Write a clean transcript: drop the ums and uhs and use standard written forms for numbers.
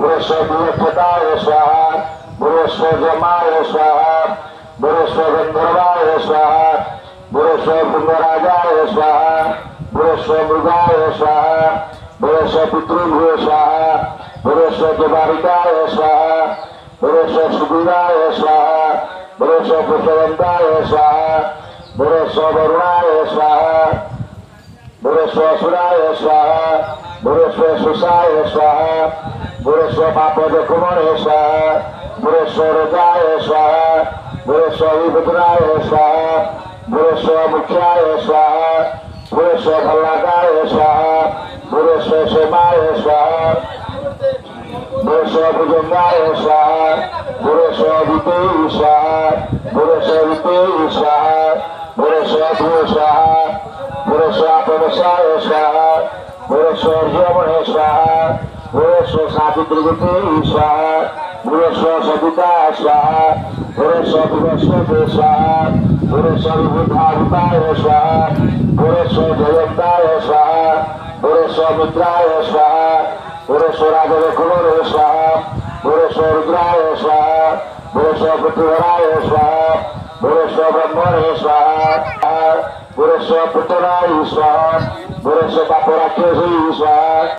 Bureswar Bhuvapataya Swaha, Bureswar Jamaya Swaha, Bureswar Gandharvaya Swaha, Bureswar Bhungarajaya Swaha, Bureswar Mrugaya Swaha, Bureswar Pitrubhya Swaha, Bureswar Devaritaya Swaha, Bureswar Subhidaya Swaha, Bureswar Puttavantaya Swaha, Bureswar Varunaya Swaha, Bureswar Suraya Swaha, Bureswar Susaya Swaha, Bureswar Papada Kumara Swaha, Bureswar Rajaya Swaha, Bureswar Vibhadraya Swaha, Bureswar Mukhyaya Swaha, Bureswar Bhalladaya Swaha, Bureswar Semaya Swaha, Bureswar Bhujangaya Swaha, Bureswar Viteyi Swaha, Bureswar Viteyi Swaha, Bureswar Bhuva Swaha, Bureswar Panasaya Swaha, Bureswar Jamana Swaha, Bureswar Savitri Viteyi Swaha, Bureswar Savita Swaha, Bureswar Vivaswati Swaha, Bureswar Vibhadaya Swaha, Bureswar Jayantaya Swaha, Bureswar Mitraya Swaha, Bureswar Agavakumara Swaha, Bureswar Rudraya Swaha, Bureswar Prativaraya Swaha, Bureswar Brahmana Swaha, Bureswar Puttanaya Swaha, Bureswar Paparakya Swaha.